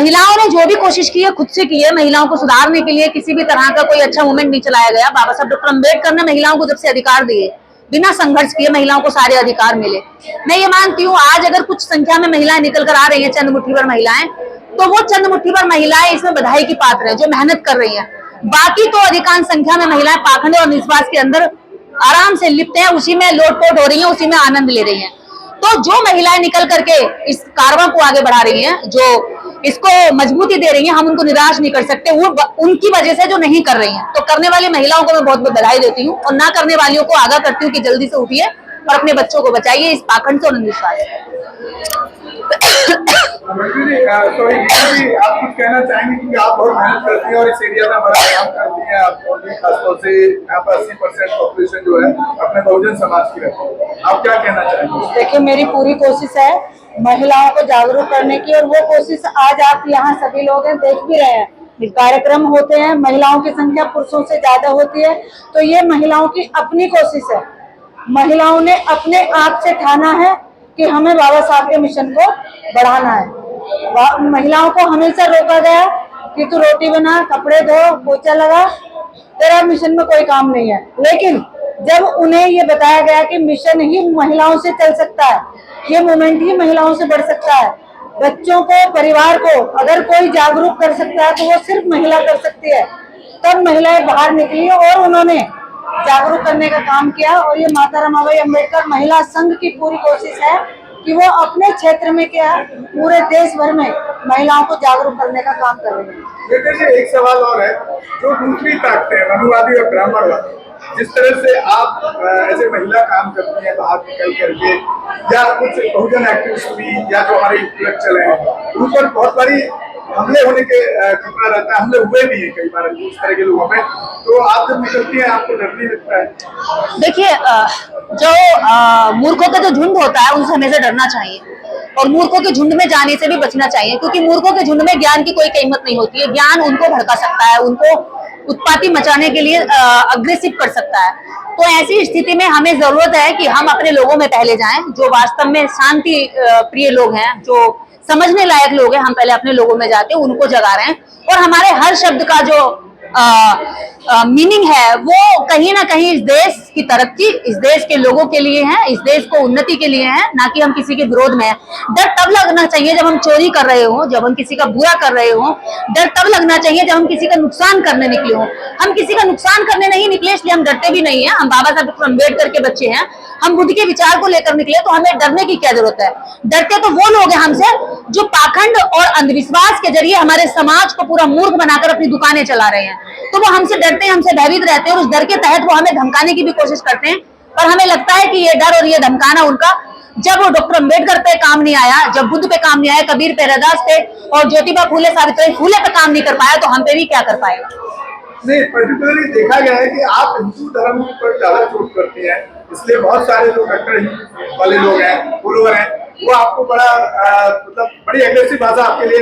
महिलाओं ने जो भी कोशिश की है खुद से की है। महिलाओं को सुधारने के लिए किसी भी तरह का कोई अच्छा मूवमेंट नहीं चलाया गया। बाबा साहब डॉक्टर अम्बेडकर ने महिलाओं को जब से अधिकार दिए, बिना संघर्ष किए महिलाओं को सारे अधिकार मिले। मैं ये मानती हूँ आज अगर कुछ संख्या में महिलाएं निकल कर आ रही हैं, चंद मुट्ठी भर महिलाएं, तो वो चंद मुट्ठी भर महिलाएं इसमें बधाई की पात्र है जो मेहनत कर रही है। बाकी तो अधिकांश संख्या में महिलाएं पाखंड और निस्वार्थ के अंदर आराम से लिप्त हैं, उसी में लोटपोट हो रही हैं, उसी में आनंद ले रही हैं। तो जो महिलाएं निकल करके इस कारवां को आगे बढ़ा रही हैं, जो इसको मजबूती दे रही हैं, हम उनको निराश नहीं कर सकते। वो उनकी वजह से जो नहीं कर रही हैं, तो करने वाली महिलाओं को मैं बहुत बहुत बधाई देती हूँ और ना करने वालियों को आगाह करती हूँ कि जल्दी से उठिए और अपने बच्चों को बचाइए इस पाखंड से और अंधविश्वास से। आप कुछ कहना चाहेंगे क्योंकि आप बहुत मेहनत करती हैं और इस एरिया में बड़ा काम करती हैं। आप खासतौर से यहाँ पर 80% पॉपुलेशन जो है अपने बहुजन समाज की रहती है, आप क्या कहना चाहेंगे? देखिए, मेरी पूरी कोशिश है महिलाओं को जागरूक करने की, और वो कोशिश आज आप यहाँ सभी लोग हैं देख भी रहे हैं। कार्यक्रम होते हैं, महिलाओं की संख्या पुरुषों से ज्यादा होती है, तो ये महिलाओं की अपनी कोशिश है। महिलाओं ने अपने आप से ठाना है कि हमें बाबा साहब के मिशन को बढ़ाना है। महिलाओं को हमेशा रोका गया कि तू रोटी बना, कपड़े धो, पोछा लगा, तेरा मिशन में कोई काम नहीं है। लेकिन जब उन्हें ये बताया गया कि मिशन ही महिलाओं से चल सकता है, ये मूवमेंट ही महिलाओं से बढ़ सकता है, बच्चों को, परिवार को अगर कोई जागरूक कर सकता है तो वो सिर्फ महिला कर सकती है, तब महिलाएं बाहर निकली और उन्होंने जागरूक करने का काम किया। और ये माता रमाबाई अम्बेडकर महिला संघ की पूरी कोशिश है कि वो अपने क्षेत्र में क्या पूरे देश भर में महिलाओं को जागरूक करने का काम कर रही है। देखिए, एक सवाल और है, जो दूसरी ताकतें हैं, मनुवादी और ब्राह्मणवादी, जिस तरह से आप ऐसे महिला काम करती हैं बाहर निकल करके, या कुछ बहुजन एक्टिविस्ट भी या जो हमारे इंटेलेक्चुअल हैं, उन पर बहुत बड़ी हमले होने के खतरा रहता है। हमले हुए भी हैं कई बार इस तरह के लोगों पे, तो आप जब निकलती हैं आपको डर नहीं लगता है? देखिए, जो मूर्खों का जो झुंड होता है उनसे हमेशा डरना चाहिए और मूर्खों के झुंड में जाने से भी बचना चाहिए, क्योंकि मूर्खों के झुंड में ज्ञान की कोई कीमत नहीं होती है। ज्ञान उनको भड़का सकता है, उनको उत्पाती मचाने के लिए अग्रेसिव कर सकता है। तो ऐसी स्थिति में हमें जरूरत है कि हम अपने लोगों में पहले जाएं, जो वास्तव में शांति प्रिय लोग हैं, जो समझने लायक लोग हैं, हम पहले अपने लोगों में जाके उनको जगा रहे हैं। और हमारे हर शब्द का जो मीनिंग है वो कहीं ना कहीं इस देश की तरक्की, इस देश के लोगों के लिए है, इस देश को उन्नति के लिए है, ना कि हम किसी के विरोध में है। डर तब लगना चाहिए जब हम चोरी कर रहे हो, जब हम किसी का बुरा कर रहे हो। डर तब लगना चाहिए जब हम किसी का नुकसान करने निकले हो। हम किसी का नुकसान करने नहीं निकले, इसलिए हम डरते भी नहीं है। हम बाबा साहब डॉक्टर अम्बेडकर के बच्चे हैं, हम बुद्ध के विचार को लेकर निकले, तो हमें डरने की क्या जरूरत है? डरते तो वो लोग हैं हमसे जो पाखंड और अंधविश्वास के जरिए हमारे समाज को पूरा मूर्ख बनाकर अपनी दुकानें चला रहे हैं। तो वो हमसे डरते हैं, हमसे भयभीत रहते हैं और उस डर के तहत वो हमें धमकाने की भी कोशिश करते हैं। पर हमें लगता है कि ये डर और ये धमकाना उनका जब वो डॉक्टर अम्बेडकर पे काम नहीं आया, जब बुद्ध पे काम नहीं आया, कबीर पे, रैदास पे और ज्योतिबा फूले, सावित्रीबाई फूले पे काम नहीं कर पाया, तो हम पे भी क्या कर पाएगा? नहीं, पर्टिकुलरली देखा गया है कि आप हिंदू धर्म पर ज्यादा चोट करती हैं, इसलिए बहुत सारे जो कट्टर वाले लोग हैं, फॉलोअर हैं, वो आपको बड़ा मतलब बड़ी एग्रेसिव भाषा आपके लिए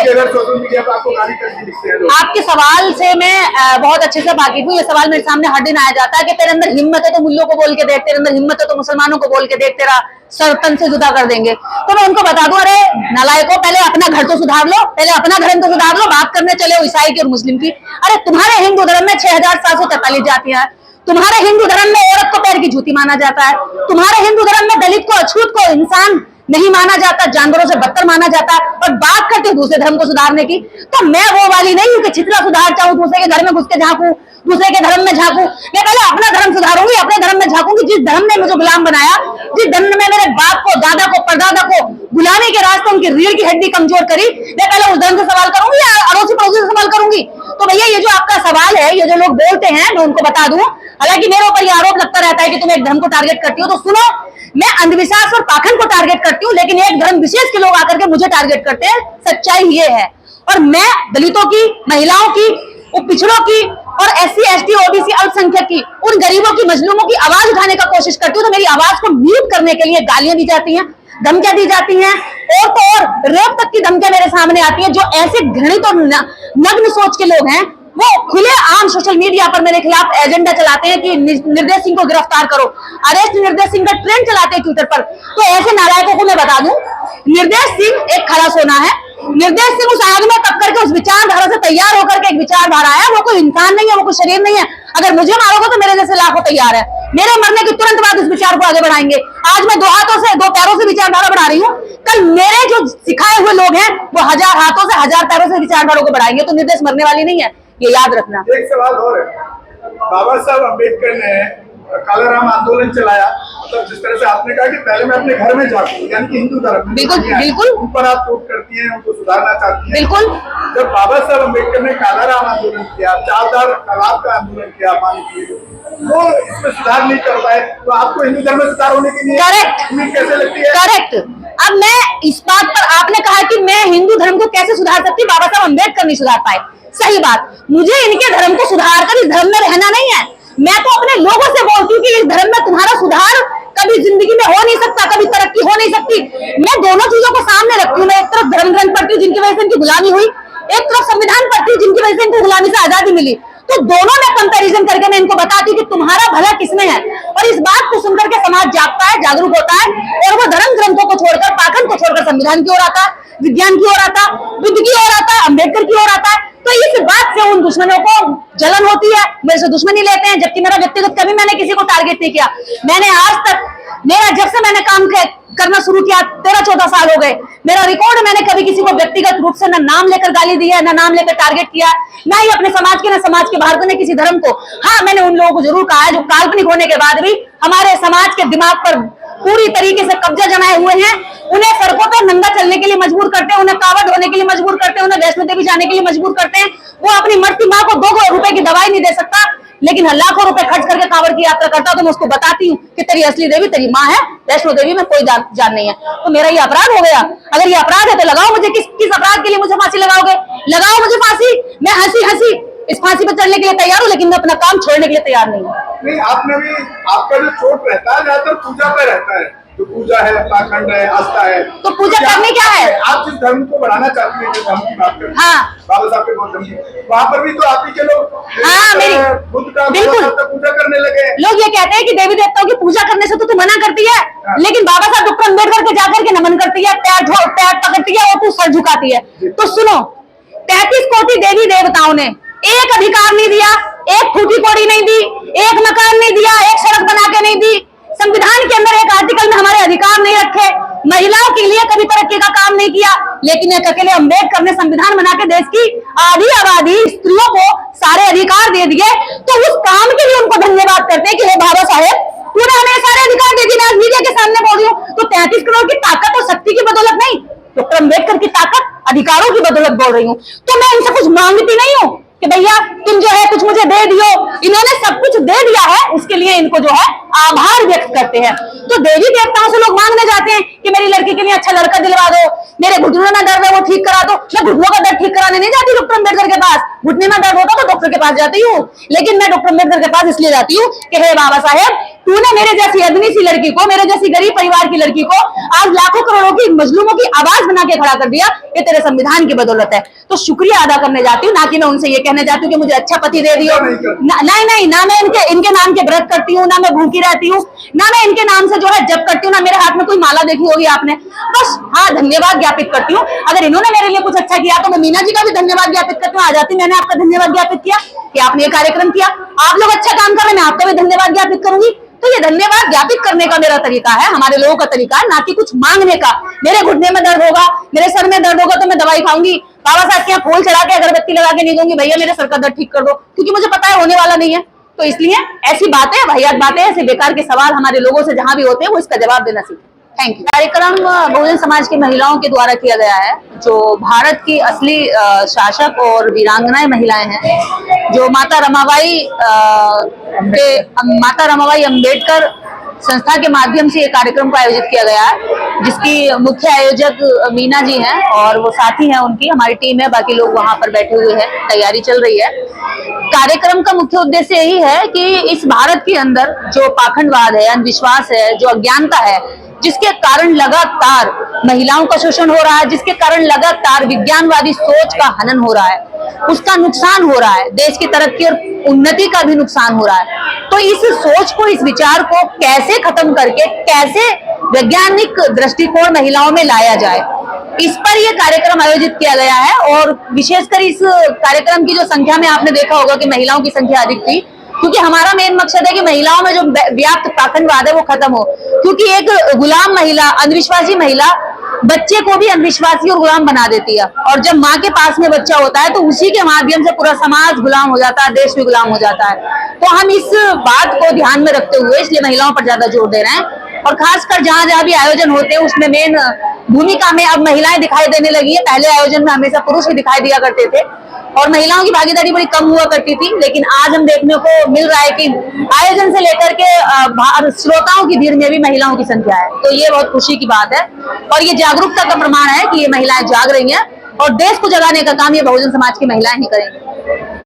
अगर सोशल मीडिया पर आपको गाली करके दिखते हैं लोग। आपके सवाल से मैं बहुत अच्छे से वाकिफ हूँ। ये सवाल मेरे सामने हर दिन आया जाता है कि तेरे अंदर हिम्मत है तो मुल्लों को बोल के देख, तेरे अंदर हिम्मत है तो मुसलमानों को बोल के देख, तेरा सर तन से जुदा कर देंगे। तो मैं उनको बता दूं, अरे नालायकों, पहले अपना घर तो सुधार लो, पहले अपना धर्म तो सुधार लो, बात करने चले हो ईसाई की और मुस्लिम की। अरे तुम्हारे हिंदू धर्म में 6743 जातियां हैं, तुम्हारे हिंदू धर्म में औरत को पैर की जूती माना जाता है, तुम्हारे हिंदू धर्म में दलित को, अछूत को इंसान नहीं माना जाता, जानवरों से बदतर माना जाता है, और बात करते हैं दूसरे धर्म को सुधारने की। तो मैं वो वाली नहीं हूँ कि छितरा सुधार चाहूँ, दूसरे के घर में घुस के झांकू, दूसरे के धर्म में झांकू। मैं पहले अपना धर्म सुधारूंगी, अपने धर्म में झांकूंगी। जिस धर्म ने मुझे गुलाम बनाया, जिस धर्म ने मेरे बाप को, दादा को, परदादा को गुलामी के रास्ते उनकी रीढ़ की हड्डी कमजोर करी, मैं पहले उस धर्म से सवाल करूंगी या अड़ोसी पड़ोसी से सवाल करूंगी? तो भैया, ये जो आपका सवाल है, ये जो लोग बोलते हैं, मैं उनको बता दूं, हालांकि मेरे ऊपर ये आरोप लगता रहता है कि तुम एक धर्म को टारगेट करती हो, तो सुनो, मैं अंधविश्वास और पाखंड को टारगेट करती हूँ, लेकिन एक धर्म विशेष के लोग आकर के मुझे टारगेट करते हैं। सच्चाई ये है। और मैं दलितों की, महिलाओं की, पिछड़ों की और SC ST OBC अल्पसंख्यक की, उन गरीबों की, मजलूमों की आवाज उठाने का कोशिश करती हूँ, तो मेरी आवाज को म्यूट करने के लिए गालियां दी जाती हैं, धमकियां दी जाती हैं, और तो और रेप तक की धमकियां मेरे सामने आती हैं। जो ऐसे घृणित और नग्न सोच के लोग हैं, वो खुले आम सोशल मीडिया पर मेरे खिलाफ एजेंडा चलाते हैं कि निर्देश सिंह को गिरफ्तार करो, अरेस्ट निर्देश सिंह का ट्रेंड चलाते हैं ट्विटर पर। तो ऐसे नालायकों को मैं बता दूं, निर्देश सिंह एक खरा सोना है, निर्देश सिंह उस आग में तप करके उस विचारधारा से तैयार होकर के एक विचारधारा है, वो कोई इंसान नहीं है, वो कोई शरीर नहीं है। अगर मुझे मारोगे तो मेरे जैसे लाखों तैयार है, मेरे मरने के तुरंत बाद उस विचार को आगे बढ़ाएंगे। आज मैं 2 हाथों से 2 पैरों से विचारधारा बढ़ा रही हूँ, कल मेरे जो सिखाए हुए लोग हैं वो 1000 हाथों से 1000 पैरों से विचारधारा को बढ़ाएंगे। तो निर्देश मरने वाली नहीं है, ये याद रखना। एक सवाल और है, बाबा साहब अम्बेडकर ने कालाराम आंदोलन चलाया, मतलब जिस तरह से आपने कहा कि पहले मैं अपने घर में जाती, यानी कि हिंदू धर्म में, बिल्कुल बिल्कुल, उन पर आप चोट करती हैं, उनको सुधारना चाहती हैं। बिल्कुल। जब बाबा साहब अम्बेडकर ने कालाराम आंदोलन किया, चारधार तालाब का आंदोलन किया, पानी के लिए, वो इसमें सुधार नहीं कर पाए, तो आपको हिंदू धर्म में सुधार होने के लिए करेक्ट उम्मीद कैसे लगती है? करेक्ट। अब मैं इस बात पर, आपने कहा कि मैं हिंदू धर्म को कैसे सुधार सकती, बाबा साहब अम्बेडकर नहीं सुधार पाए, सही बात। मुझे इनके धर्म को सुधार कर इस धर्म में रहना नहीं है। मैं तो अपने लोगों से बोलती हूँ कि इस धर्म में तुम्हारा सुधार कभी जिंदगी में हो नहीं सकता, कभी तरक्की हो नहीं सकती। मैं दोनों चीजों को सामने रखती हूँ। मैं एक तरफ धर्म ग्रंथ पढ़ती हूँ जिनकी वजह से इनकी गुलामी हुई, एक तरफ संविधान पढ़ती हूँ जिनकी वजह से इनको गुलामी से आजादी मिली। तो दोनों में कंपैरिजन करके मैं इनको बताती हूँ कि तुम्हारा भला किसमें है। और इस बात को सुनकर के समाज जागता है, जागरूक होता है, और वो धर्म ग्रंथों को छोड़कर, पाखंड को छोड़कर संविधान की ओर आता है, विज्ञान की ओर आता है, बुद्ध की ओर आता है, अम्बेडकर की ओर आता है। तो इस बात से उन दुश्मनों को जलन होती है, मेरे से दुश्मनी लेते हैं, जबकि मेरा व्यक्तिगत कभी मैंने किसी को टारगेट नहीं किया। मैंने आज तक, मेरा जब से मैंने काम करना शुरू किया 13-14 साल हो गए, मेरा रिकॉर्ड, मैंने कभी किसी को व्यक्तिगत रूप से न नाम लेकर गाली दी है, न नाम लेकर टारगेट किया, ना ही अपने समाज के, न समाज के बाहर के, किसी धर्म को। हाँ, मैंने उन लोगों को जरूर कहा है जो काल्पनिक होने के बाद भी हमारे समाज के दिमाग पर पूरी तरीके से कब्जा जमाए हुए हैं। उन्हें सड़कों पर नंगा चलने के लिए मजबूर करते हैं, उन्हें कावड़ ढोने के लिए मजबूर करते हैं, उन्हें वैष्णो देवी जाने के लिए मजबूर करते हैं। वो अपनी मरती माँ को 2 रुपए की दवाई नहीं दे सकता, लेकिन लाखों रुपए खर्च करके कांवड़ की यात्रा करता, तो मैं उसको बताती हूँ कि तेरी असली देवी तेरी माँ है, वैष्णो देवी में कोई जान नहीं है। तो मेरा ये अपराध हो गया। अगर ये अपराध है तो लगाओ मुझे, किस अपराध के लिए मुझे फांसी लगाओगे? लगाओ मुझे फांसी, मैं हंसी इस फांसी पर चढ़ने के लिए तैयार हूँ, लेकिन मैं अपना काम छोड़ने के लिए तैयार नहीं हूँ। नहीं, आपने भी, आपका जो चोट रहता है ज्यादातर पूजा पे रहता है, जो पूजा है, पाखंड है, आस्था है। तो पूजा करनी क्या है? आप जिस धर्म को बढ़ाना चाहती हैं, जिस धर्म की बात करते हैं, हाँ, बाबा साहब के गौतम जी, वहाँ पर भी तो आप ही के लोग, हाँ, मेरी बुद्ध का बिल्कुल पूजा करने लगे। लोग ये कहते हैं कि देवी देवताओं की पूजा करने से तो तू मना करती है, लेकिन बाबा साहब डॉक्टर अम्बेडकर के जाकर के नमन करती है, पैर पकड़ती है और तू सर झुकाती है। तो सुनो, 33 कोटि देवी देवताओं ने एक अधिकार नहीं दिया, एक फूटी कौड़ी नहीं दी, एक मकान नहीं दिया, एक सड़क बना के नहीं दी, संविधान के अंदर एक आर्टिकल में हमारे अधिकार नहीं रखे, महिलाओं के लिए कभी तरक्की का काम नहीं किया, लेकिन एक अकेले अम्बेडकर ने संविधान बना के देश की आधी आबादी स्त्रियों को सारे अधिकार दे दिए। तो उस काम के लिए उनको धन्यवाद करते हैं कि हे बाबा साहेब, तूने हमें सारे अधिकार दे दिए। मैं आज मीडिया के सामने बोल रही हूँ, तो 33 करोड़ की ताकत और शक्ति की बदौलत नहीं, डॉक्टर अम्बेडकर की ताकत, अधिकारों की बदौलत बोल रही हूँ। तो मैं इनसे कुछ मांगती नहीं हूँ कि भैया तुम जो है कुछ मुझे दे दियो, इन्होंने सब कुछ दे दिया है, उसके लिए इनको जो है आभार व्यक्त करते हैं। तो देवी देवताओं से लोग मांगने जाते हैं कि मेरी लड़की के लिए अच्छा लड़का दिलवा दो, मेरे घुटनों में दर्द है वो ठीक करा दो। मैं घुटनों का दर्द ठीक कराने नहीं जाती डॉक्टर अम्बेडकर के पास, घुटने में दर्द होता तो डॉक्टर के पास जाती हूँ, लेकिन मैं डॉक्टर अम्बेडकर के पास इसलिए जाती हूँ कि हे बाबा साहेब, तूने मेरे जैसी अदनी सी लड़की को, मेरे जैसी गरीब परिवार की लड़की को आज लाखों करोड़ों की मजलूमों की आवाज बना के खड़ा कर दिया, ये तेरे संविधान की बदौलत है। तो शुक्रिया अदा करने जाती हूँ, ना कि मैं उनसे ये कहने जाती हूँ कि मुझे अच्छा पति दे दियो। नहीं, ना मैं इनके नाम के व्रत करती हूँ, ना मैं भूखी रहती हूँ, ना मैं इनके नाम से जो है जप करती हूँ, ना मेरे हाथ में कोई माला देखी होगी आपने। बस हाँ, धन्यवाद ज्ञापित करती हूँ। अगर इन्होंने मेरे लिए कुछ अच्छा किया तो मैं मीना जी का भी धन्यवाद ज्ञापित करती हूँ। आ जाती, मैंने आपका धन्यवाद ज्ञापित किया कि आपने ये कार्यक्रम किया, आप लोग अच्छा काम कर रहे हैं, मैं आपका भी धन्यवाद ज्ञापित करूंगी। तो ये धन्यवाद ज्ञापित करने का मेरा तरीका है, हमारे लोगों का तरीका है, ना कि कुछ मांगने का। मेरे घुटने में दर्द होगा, मेरे सर में दर्द होगा तो मैं दवाई खाऊंगी, बाबा साहब के यहाँ फूल चढ़ा के अगरबत्ती लगा के नहीं दूंगी भैया मेरे सर का दर्द ठीक कर दो, क्योंकि मुझे पता है होने वाला नहीं है। तो इसलिए ऐसी बातें, वाहियात बातें, ऐसे बेकार के सवाल हमारे लोगों से जहां भी होते हैं वो इसका जवाब देना सीखें। Thank you. कार्यक्रम बहुजन समाज की महिलाओं के द्वारा किया गया है, जो भारत की असली शासक और वीरांगनाएं महिलाएं हैं, जो माता रमाबाई अंबेडकर संस्था के माध्यम से ये कार्यक्रम को आयोजित किया गया है, जिसकी मुख्य आयोजक मीना जी हैं और वो साथी हैं, उनकी हमारी टीम है, बाकी लोग वहां पर बैठे हुए हैं, तैयारी चल रही है। कार्यक्रम का मुख्य उद्देश्य यही है कि इस भारत के अंदर जो पाखंडवाद है, अंधविश्वास है, जो अज्ञानता है, जिसके कारण लगातार महिलाओं का शोषण हो रहा है, जिसके कारण लगातार विज्ञानवादी सोच का हनन हो रहा है, उसका नुकसान हो रहा है, देश की तरक्की और उन्नति का भी नुकसान हो रहा है। तो इस सोच को, इस विचार को कैसे खत्म करके, कैसे वैज्ञानिक दृष्टिकोण महिलाओं में लाया जाए, इस पर ये कार्यक्रम आयोजित किया गया है। और विशेषकर इस कार्यक्रम की जो संख्या में आपने देखा होगा कि महिलाओं की संख्या अधिक थी, क्योंकि हमारा मेन मकसद है कि महिलाओं में जो व्याप्त पाखंडवाद है वो खत्म हो। क्योंकि एक गुलाम महिला, अंधविश्वासी महिला बच्चे को भी अंधविश्वासी और गुलाम बना देती है, और जब माँ के पास में बच्चा होता है तो उसी के माध्यम से पूरा समाज गुलाम हो जाता है, देश भी गुलाम हो जाता है। तो हम इस बात को ध्यान में रखते हुए इसलिए महिलाओं पर ज्यादा जोर दे रहे हैं। और खासकर जहां जहां भी आयोजन होते हैं उसमें मेन भूमिका में अब महिलाएं दिखाई देने लगी है। पहले आयोजन में हमेशा पुरुष ही दिखाई दिया करते थे और महिलाओं की भागीदारी बड़ी कम हुआ करती थी, लेकिन आज हम देखने को मिल रहा है कि आयोजन से लेकर के श्रोताओं की भीड़ में भी महिलाओं की संख्या है। तो ये बहुत खुशी की बात है और ये जागरूकता का प्रमाण है कि ये महिलाएं जाग रही हैं और देश को जगाने का काम ये बहुजन समाज की महिलाएं ही करेंगी।